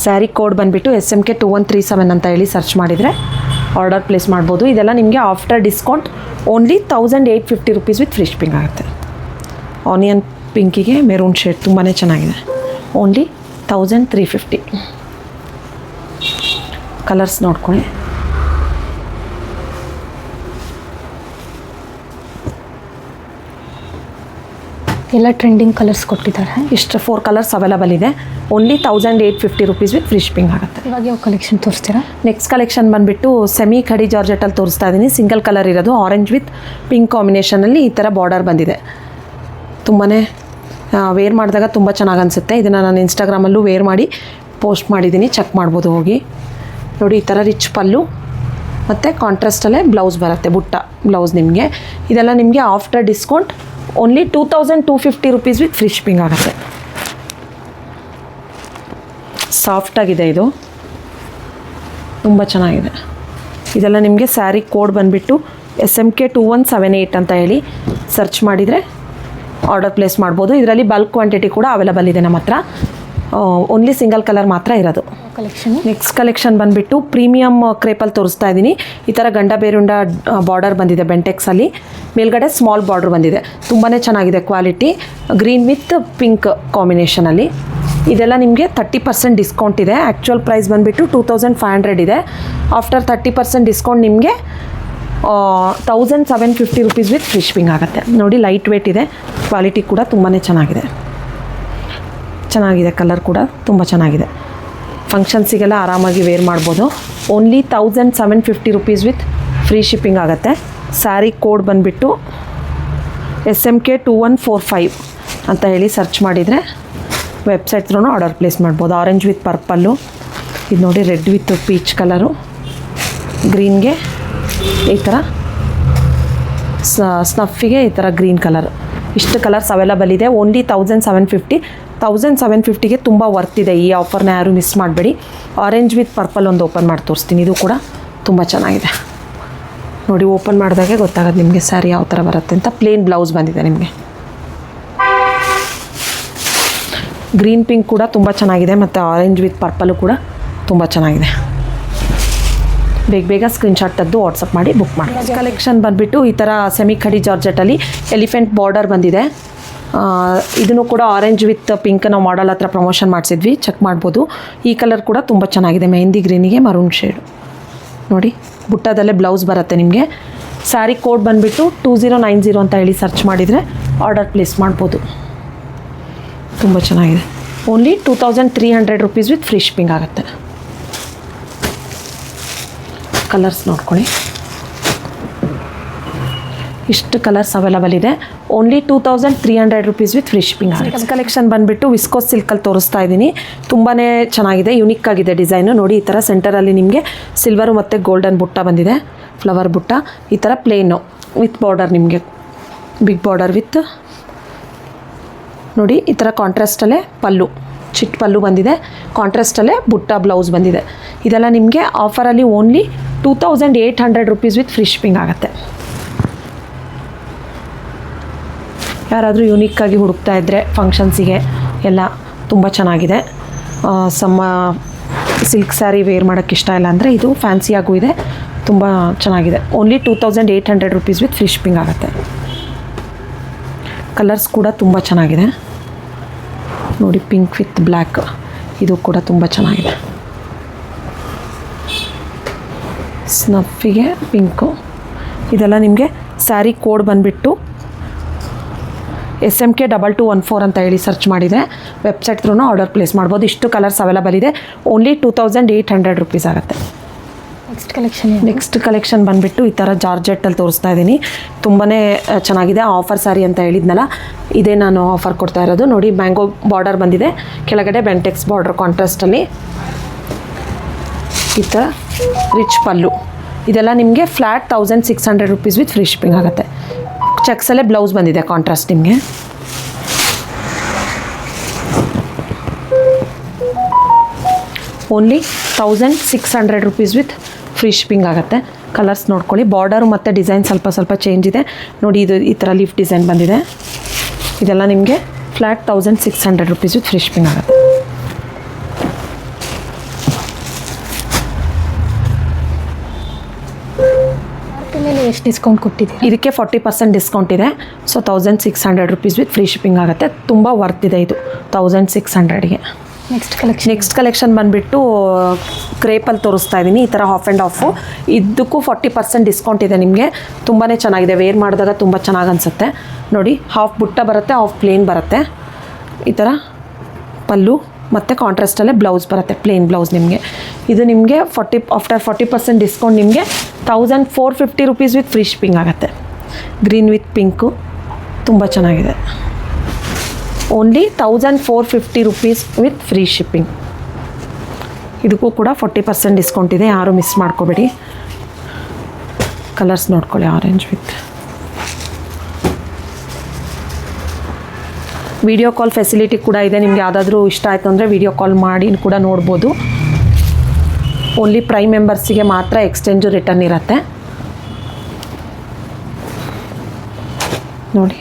ಸ್ಯಾರಿ ಕೋಡ್ ಬಂದುಬಿಟ್ಟು SMK 2137 ಅಂತ ಹೇಳಿ ಸರ್ಚ್ ಮಾಡಿದರೆ ಆರ್ಡರ್ ಪ್ಲೇಸ್ ಮಾಡ್ಬೋದು. ಇದೆಲ್ಲ ನಿಮಗೆ after discount only 1850 rupees with free shipping ಆಗುತ್ತೆ. ಆನಿಯನ್ ಪಿಂಕಿಗೆ ಮೆರೂನ್ ಶೇಡ್ ತುಂಬಾ ಚೆನ್ನಾಗಿದೆ. ಓನ್ಲಿ 1350. ಕಲರ್ಸ್ ನೋಡ್ಕೊಳ್ಳಿ. ಎಲ್ಲ ಟ್ರೆಂಡಿಂಗ್ ಕಲರ್ಸ್ ಕೊಟ್ಟಿದ್ದಾರೆ. ಇಷ್ಟು 4 ಕಲರ್ಸ್ ಅವೈಲಬಲ್ ಇದೆ. Only 1850 rupees with free shipping ಆಗುತ್ತೆ. ಇವಾಗ ಯಾವ ಕಲೆಕ್ಷನ್ ತೋರಿಸ್ತೀರಾ? ನೆಕ್ಸ್ಟ್ ಕಲೆಕ್ಷನ್ ಬಂದುಬಿಟ್ಟು ಸೆಮಿ ಖಡಿ ಜಾರ್ಜೆಟಲ್ಲಿ ತೋರಿಸ್ತಾ ಇದ್ದೀನಿ. ಸಿಂಗಲ್ ಕಲರ್ ಇರೋದು, ಆರೆಂಜ್ ವಿತ್ ಪಿಂಕ್ ಕಾಂಬಿನೇಷನಲ್ಲಿ ಈ ಥರ ಬಾರ್ಡರ್ ಬಂದಿದೆ. ತುಂಬಾ ವೇರ್ ಮಾಡಿದಾಗ ತುಂಬ ಚೆನ್ನಾಗಿ ಅನಿಸುತ್ತೆ. ಇದನ್ನು ನಾನು ಇನ್ಸ್ಟಾಗ್ರಾಮಲ್ಲೂ ವೇರ್ ಮಾಡಿ ಪೋಸ್ಟ್ ಮಾಡಿದ್ದೀನಿ, ಚೆಕ್ ಮಾಡ್ಬೋದು ಹೋಗಿ ನೋಡಿ. ಈ ಥರ ರಿಚ್ ಪಲ್ಲು ಮತ್ತು ಕಾಂಟ್ರಾಸ್ಟಲ್ಲೇ ಬ್ಲೌಸ್ ಬರುತ್ತೆ, ಬುಟ್ಟ ಬ್ಲೌಸ್ ನಿಮಗೆ. ಇದೆಲ್ಲ ನಿಮಗೆ after discount only 2250 rupees with free shipping ಆಗುತ್ತೆ. ಸಾಫ್ಟಾಗಿದೆ, ಇದು ತುಂಬ ಚೆನ್ನಾಗಿದೆ. ಇದೆಲ್ಲ ನಿಮಗೆ ಸ್ಯಾರಿ ಕೋಡ್ ಬಂದುಬಿಟ್ಟು SMK 2178 ಅಂತ ಹೇಳಿ ಸರ್ಚ್ ಮಾಡಿದರೆ ಆರ್ಡರ್ ಪ್ಲೇಸ್ ಮಾಡ್ಬೋದು. ಇದರಲ್ಲಿ ಬಲ್ಕ್ ಕ್ವಾಂಟಿಟಿ ಕೂಡ ಅವೈಲಬಲ್ ಇದೆ ನಮ್ಮ ಹತ್ರ. ಓನ್ಲಿ ಸಿಂಗಲ್ ಕಲರ್ ಮಾತ್ರ ಇರೋದು. ಕಲೆಕ್ಷನ್ ನೆಕ್ಸ್ಟ್ ಕಲೆಕ್ಷನ್ ಬಂದುಬಿಟ್ಟು ಪ್ರೀಮಿಯಂ ಕ್ರೇಪಲ್ಲಿ ತೋರಿಸ್ತಾ ಇದ್ದೀನಿ. ಈ ಥರ ಗಂಡ ಬೇರುಂಡ ಬಾರ್ಡರ್ ಬಂದಿದೆ ಬೆಂಟೆಕ್ಸಲ್ಲಿ. ಮೇಲ್ಗಡೆ ಸ್ಮಾಲ್ ಬಾರ್ಡರ್ ಬಂದಿದೆ. ತುಂಬಾ ಚೆನ್ನಾಗಿದೆ ಕ್ವಾಲಿಟಿ. ಗ್ರೀನ್ ವಿತ್ ಪಿಂಕ್ ಕಾಂಬಿನೇಷನಲ್ಲಿ. ಇದೆಲ್ಲ ನಿಮಗೆ 30% ಡಿಸ್ಕೌಂಟ್ ಇದೆ. ಆ್ಯಕ್ಚುಯಲ್ ಪ್ರೈಸ್ ಬಂದುಬಿಟ್ಟು 2500 ಇದೆ. ಆಫ್ಟರ್ 30% ಡಿಸ್ಕೌಂಟ್ ನಿಮಗೆ 1750 ರುಪೀಸ್ ವಿತ್ ಫ್ರೀ ಶಿಪ್ಪಿಂಗ್ ಆಗುತ್ತೆ. ನೋಡಿ, ಲೈಟ್ ವೇಟ್ ಇದೆ. ಕ್ವಾಲಿಟಿ ಕೂಡ ತುಂಬಾ ಚೆನ್ನಾಗಿದೆ. ಕಲರ್ ಕೂಡ ತುಂಬ ಚೆನ್ನಾಗಿದೆ. ಫಂಕ್ಷನ್ಸಿಗೆಲ್ಲ ಆರಾಮಾಗಿ ವೇರ್ ಮಾಡ್ಬೋದು. Only 1750 rupees with free shipping ಆಗುತ್ತೆ. ಸ್ಯಾರಿ ಕೋಡ್ ಬಂದುಬಿಟ್ಟು SMK 2145 ಅಂತ ಹೇಳಿ ಸರ್ಚ್ ಮಾಡಿದರೆ ವೆಬ್ಸೈಟ್ ಥ್ರೂ ಆರ್ಡರ್ ಪ್ಲೇಸ್ ಮಾಡ್ಬೋದು. ಆರೆಂಜ್ ವಿತ್ ಪರ್ಪಲ್ಲು, ಇದು ನೋಡಿ ರೆಡ್ ವಿತ್ ಪೀಚ್ ಕಲರು, ಗ್ರೀನ್ಗೆ ಈ ಥರ, ಸ್ನಫಿಗೆ ಈ ಥರ ಗ್ರೀನ್ ಕಲರ್, ಇಷ್ಟು ಕಲರ್ಸ್ ಅವೈಲಬಲ್ ಇದೆ. ಓನ್ಲಿ 1750ಗೆ ತುಂಬ ವರ್ತ್ ಇದೆ. ಈ ಆಫರ್ನ ಯಾರು ಮಿಸ್ ಮಾಡಬೇಡಿ. ಆರೆಂಜ್ ವಿತ್ ಪರ್ಪಲ್ ಒಂದು ಓಪನ್ ಮಾಡಿ ತೋರಿಸ್ತೀನಿ. ಇದು ಕೂಡ ತುಂಬ ಚೆನ್ನಾಗಿದೆ ನೋಡಿ. ಓಪನ್ ಮಾಡಿದಾಗೆ ಗೊತ್ತಾಗೋದು ನಿಮಗೆ ಸ್ಯಾರಿ ಯಾವ ಥರ ಬರುತ್ತೆ ಅಂತ. ಪ್ಲೇನ್ ಬ್ಲೌಸ್ ಬಂದಿದೆ ನಿಮಗೆ. ಗ್ರೀನ್ ಪಿಂಕ್ ಕೂಡ ತುಂಬ ಚೆನ್ನಾಗಿದೆ ಮತ್ತು ಆರೆಂಜ್ ವಿತ್ ಪರ್ಪಲ್ಲು ಕೂಡ ತುಂಬ ಚೆನ್ನಾಗಿದೆ. ಬೇಗ ಸ್ಕ್ರೀನ್ಶಾಟ್ ತೆಗೆದು ವಾಟ್ಸಪ್ ಮಾಡಿ ಬುಕ್ ಮಾಡಿ. ಕಲೆಕ್ಷನ್ ಬಂದುಬಿಟ್ಟು ಈ ಥರ ಸೆಮಿ ಖಡಿ ಜಾರ್ಜೆಟಲ್ಲಿ ಎಲಿಫೆಂಟ್ ಬಾರ್ಡರ್ ಬಂದಿದೆ. ಇದನ್ನು ಕೂಡ ಆರೆಂಜ್ ವಿತ್ ಪಿಂಕ್ ನಾವು ಮಾಡಲ್ ಹತ್ರ ಪ್ರಮೋಷನ್ ಮಾಡಿಸಿದ್ವಿ, ಚೆಕ್ ಮಾಡ್ಬೋದು. ಈ ಕಲರ್ ಕೂಡ ತುಂಬ ಚೆನ್ನಾಗಿದೆ, ಮೆಹಂದಿ ಗ್ರೀನಿಗೆ ಮರೂನ್ ಶೇಡು ನೋಡಿ. ಬುಟ್ಟದಲ್ಲೇ ಬ್ಲೌಸ್ ಬರುತ್ತೆ ನಿಮಗೆ. ಸ್ಯಾರಿ ಕೋಡ್ ಬಂದುಬಿಟ್ಟು 2090 ಅಂತ ಹೇಳಿ ಸರ್ಚ್ ಮಾಡಿದರೆ ಆರ್ಡರ್ ಪ್ಲೇಸ್ ಮಾಡ್ಬೋದು. ತುಂಬ ಚೆನ್ನಾಗಿದೆ. Only 2300 rupees with free shipping ಆಗುತ್ತೆ. ಕಲರ್ಸ್ ನೋಡ್ಕೊಳ್ಳಿ, ಇಷ್ಟು ಕಲರ್ಸ್ ಅವೈಲಬಲ್ ಇದೆ. Only 2300 rupees with free shipping ಆಗುತ್ತೆ. ಕಲೆಕ್ಷನ್ ಬಂದುಬಿಟ್ಟು ವಿಸ್ಕೋಸ್ ಸಿಲ್ಕಲ್ಲಿ ತೋರಿಸ್ತಾ ಇದ್ದೀನಿ. ತುಂಬಾ ಚೆನ್ನಾಗಿದೆ, ಯುನಿಕ್ ಆಗಿದೆ ಡಿಸೈನು ನೋಡಿ. ಈ ಥರ ಸೆಂಟರಲ್ಲಿ ನಿಮಗೆ ಸಿಲ್ವರು ಮತ್ತು ಗೋಲ್ಡನ್ ಬುಟ್ಟ ಬಂದಿದೆ, ಫ್ಲವರ್ ಬುಟ್ಟ. ಈ ಥರ ಪ್ಲೇನು ವಿತ್ ಬಾರ್ಡರ್, ನಿಮಗೆ ಬಿಗ್ ಬಾರ್ಡರ್ ವಿತ್ ನೋಡಿ ಈ ಥರ ಕಾಂಟ್ರಾಸ್ಟಲ್ಲೇ ಪಲ್ಲು, ಚಿಟ್ ಪಲ್ಲು ಬಂದಿದೆ. ಕಾಂಟ್ರಾಸ್ಟಲ್ಲೇ ಬುಟ್ಟ ಬ್ಲೌಸ್ ಬಂದಿದೆ. ಇದೆಲ್ಲ ನಿಮಗೆ ಆಫರಲ್ಲಿ only 2800 rupees with free shipping ಆಗುತ್ತೆ. ಯಾರಾದರೂ ಯುನಿಕ್ಕಾಗಿ ಹುಡುಕ್ತಾ ಇದ್ದರೆ ಫಂಕ್ಷನ್ಸಿಗೆ ಎಲ್ಲ ತುಂಬ ಚೆನ್ನಾಗಿದೆ. ಸಿಲ್ಕ್ ಸ್ಯಾರಿ ವೇರ್ ಮಾಡೋಕ್ಕೆ ಇಷ್ಟ ಇಲ್ಲ ಅಂದರೆ ಇದು ಫ್ಯಾನ್ಸಿಯಾಗೂ ಇದೆ, ತುಂಬ ಚೆನ್ನಾಗಿದೆ. Only 2800 rupees with free shipping ಆಗುತ್ತೆ. ಕಲರ್ಸ್ ಕೂಡ ತುಂಬ ಚೆನ್ನಾಗಿದೆ ನೋಡಿ. ಪಿಂಕ್ ವಿತ್ ಬ್ಲ್ಯಾಕ್, ಇದು ಕೂಡ ತುಂಬ ಚೆನ್ನಾಗಿದೆ. ಸ್ನಫಿಗೆ ಪಿಂಕು, ಇದೆಲ್ಲ ನಿಮಗೆ ಸ್ಯಾರಿ ಕೋಡ್ ಬಂದುಬಿಟ್ಟು SMK 2214 ಅಂತ ಹೇಳಿ ಸರ್ಚ್ ಮಾಡಿದರೆ ವೆಬ್ಸೈಟ್ ಥ್ರೂ ಆರ್ಡರ್ ಪ್ಲೇಸ್ ಮಾಡ್ಬೋದು. ಇಷ್ಟು ಕಲರ್ಸ್ ಅವೈಲಬಲ್ ಇದೆ. ಓನ್ಲಿ 2800 ರುಪೀಸ್ ಆಗುತ್ತೆ. ನೆಕ್ಸ್ಟ್ ಕಲೆಕ್ಷನ್ ಬಂದುಬಿಟ್ಟು ಈ ಥರ ಜಾರ್ಜೆಟ್ಟಲ್ಲಿ ತೋರಿಸ್ತಾ ಇದ್ದೀನಿ. ತುಂಬಾ ಚೆನ್ನಾಗಿದೆ. ಆಫರ್ ಸ್ಯಾರಿ ಅಂತ ಹೇಳಿದ್ನಲ್ಲ, ಇದೇ ನಾನು ಆಫರ್ ಕೊಡ್ತಾ ಇರೋದು ನೋಡಿ. ಮ್ಯಾಂಗೋ ಬಾರ್ಡರ್ ಬಂದಿದೆ, ಕೆಳಗಡೆ ಬೆಂಟೆಕ್ಸ್ ಬಾರ್ಡರ್ ಕಾಂಟ್ರಾಸ್ಟಲ್ಲಿ. ಈ ಥರ ರಿಚ್ ಪಲ್ಲು, ಇದೆಲ್ಲ ನಿಮಗೆ flat 1600 rupees with free shipping ಆಗುತ್ತೆ. ಚೆಕ್ಸಲ್ಲೇ ಬ್ಲೌಸ್ ಬಂದಿದೆ ಕಾಂಟ್ರಾಸ್ಟ್ ನಿಮಗೆ. Only 1600 rupees with free shipping ಆಗುತ್ತೆ. ಕಲರ್ಸ್ ನೋಡ್ಕೊಳ್ಳಿ. ಬಾರ್ಡರು ಮತ್ತು ಡಿಸೈನ್ ಸ್ವಲ್ಪ ಚೇಂಜ್ ಇದೆ ನೋಡಿ. ಇದು ಈ ಥರ ಲೀಫ್ ಡಿಸೈನ್ ಬಂದಿದೆ. ಇದೆಲ್ಲ ನಿಮಗೆ flat 1600 rupees with free shipping ಆಗುತ್ತೆ. ಎಷ್ಟು ಡಿಸ್ಕೌಂಟ್ ಕೊಟ್ಟಿದ್ದೀವಿ? ಇದಕ್ಕೆ 40% ಡಿಸ್ಕೌಂಟ್ ಇದೆ. So 1600 rupees with free shipping ಆಗುತ್ತೆ. ತುಂಬ ವರ್ತ್ ಇದೆ ಇದು 1600ಗೆ. ನೆಕ್ಸ್ಟ್ ಕಲೆಕ್ಷನ್ ಬಂದುಬಿಟ್ಟು ಕ್ರೇಪಲ್ಲಿ ತೋರಿಸ್ತಾ ಇದ್ದೀನಿ. ಈ ಥರ ಹಾಫ್ ಆ್ಯಂಡ್ ಹಾಫು, ಇದಕ್ಕೂ 40% ಡಿಸ್ಕೌಂಟ್ ಇದೆ ನಿಮಗೆ. ತುಂಬಾ ಚೆನ್ನಾಗಿದೆ, ವೇರ್ ಮಾಡಿದಾಗ ತುಂಬ ಚೆನ್ನಾಗಿ ಅನಿಸುತ್ತೆ ನೋಡಿ. ಹಾಫ್ ಬುಟ್ಟ ಬರುತ್ತೆ, ಹಾಫ್ ಪ್ಲೇನ್ ಬರುತ್ತೆ. ಈ ಥರ ಪಲ್ಲು ಮತ್ತು ಕಾಂಟ್ರಾಸ್ಟಲ್ಲೇ ಬ್ಲೌಸ್ ಬರುತ್ತೆ, ಪ್ಲೇನ್ ಬ್ಲೌಸ್ ನಿಮಗೆ. ಇದು ನಿಮಗೆ ಆಫ್ಟರ್ 40% ಡಿಸ್ಕೌಂಟ್ ನಿಮಗೆ 1450 ರುಪೀಸ್ ವಿತ್ ಫ್ರೀ ಶಿಪ್ಪಿಂಗ್ ಆಗುತ್ತೆ. ಗ್ರೀನ್ ವಿತ್ ಪಿಂಕು ತುಂಬ ಚೆನ್ನಾಗಿದೆ. Only 1450 rupees with free shipping. ಇದಕ್ಕೂ ಕೂಡ 40% ಡಿಸ್ಕೌಂಟ್ ಇದೆ, ಯಾರೂ ಮಿಸ್ ಮಾಡ್ಕೋಬೇಡಿ. ಕಲರ್ಸ್ ನೋಡ್ಕೊಳ್ಳಿ. Orange with video call facility ಕೂಡ ಇದೆ. ನಿಮ್ಗೆ ಯಾವುದಾದ್ರೂ ಇಷ್ಟ ಆಯಿತು ಅಂದರೆ ವಿಡಿಯೋ ಕಾಲ್ ಮಾಡಿ ಕೂಡ ನೋಡ್ಬೋದು. ಓನ್ಲಿ ಪ್ರೈಮ್ ಮೆಂಬರ್ಸಿಗೆ ಮಾತ್ರ ಎಕ್ಸ್ಚೇಂಜು ರಿಟರ್ನ್ ಇರುತ್ತೆ ನೋಡಿ.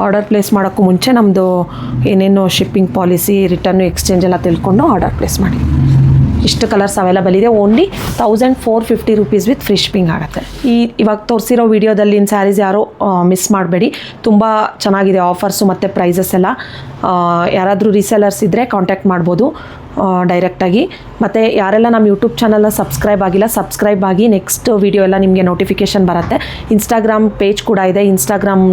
ಆರ್ಡರ್ ಪ್ಲೇಸ್ ಮಾಡೋಕ್ಕೂ ಮುಂಚೆ ನಮ್ಮದು ಏನೇನು ಶಿಪ್ಪಿಂಗ್ ಪಾಲಿಸಿ, ರಿಟರ್ನು, ಎಕ್ಸ್ಚೇಂಜ್ ಎಲ್ಲ ತಿಳ್ಕೊಂಡು ಆರ್ಡರ್ ಪ್ಲೇಸ್ ಮಾಡಿ. ಇಷ್ಟು ಕಲರ್ಸ್ ಅವೈಲಬಲ್ ಇದೆ. Only 1450 rupees with free shipping ಆಗುತ್ತೆ. ಇವಾಗ ತೋರಿಸಿರೋ ವೀಡಿಯೋದಲ್ಲಿನ ಸ್ಯಾರೀಸ್ ಯಾರೂ ಮಿಸ್ ಮಾಡಬೇಡಿ. ತುಂಬ ಚೆನ್ನಾಗಿದೆ ಆಫರ್ಸು ಮತ್ತು ಪ್ರೈಸಸ್ ಎಲ್ಲ. ಯಾರಾದರೂ ರೀಸೆಲರ್ಸ್ ಇದ್ದರೆ ಕಾಂಟ್ಯಾಕ್ಟ್ ಮಾಡ್ಬೋದು. ಡೈರೆಕ್ಟಾಗಿ. ಮತ್ತು ಯಾರೆಲ್ಲ ನಮ್ಮ ಯೂಟ್ಯೂಬ್ ಚಾನಲ್ನ ಸಬ್ಸ್ಕ್ರೈಬ್ ಆಗಿಲ್ಲ, ಸಬ್ಸ್ಕ್ರೈಬ್ ಆಗಿ. ನೆಕ್ಸ್ಟ್ ವೀಡಿಯೋ ಎಲ್ಲ ನಿಮಗೆ ನೋಟಿಫಿಕೇಷನ್ ಬರುತ್ತೆ. ಇನ್ಸ್ಟಾಗ್ರಾಮ್ ಪೇಜ್ ಕೂಡ ಇದೆ, ಇನ್ಸ್ಟಾಗ್ರಾಮ್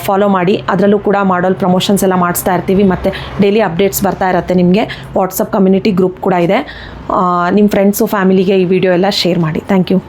ಫಾಲೋ ಮಾಡಿ. ಅದರಲ್ಲೂ ಕೂಡ ಮಾಡಲ್ ಪ್ರಮೋಷನ್ಸ್ ಎಲ್ಲ ಮಾಡಿಸ್ತಾ ಇರ್ತೀವಿ ಮತ್ತು ಡೈಲಿ ಅಪ್ಡೇಟ್ಸ್ ಬರ್ತಾ ಇರುತ್ತೆ ನಿಮಗೆ. ವಾಟ್ಸಪ್ ಕಮ್ಯುನಿಟಿ ಗ್ರೂಪ್ ಕೂಡ ಇದೆ. ನಿಮ್ಮ ಫ್ರೆಂಡ್ಸು ಫ್ಯಾಮಿಲಿಗೆ ಈ ವಿಡಿಯೋ ಎಲ್ಲ ಶೇರ್ ಮಾಡಿ. Thank you.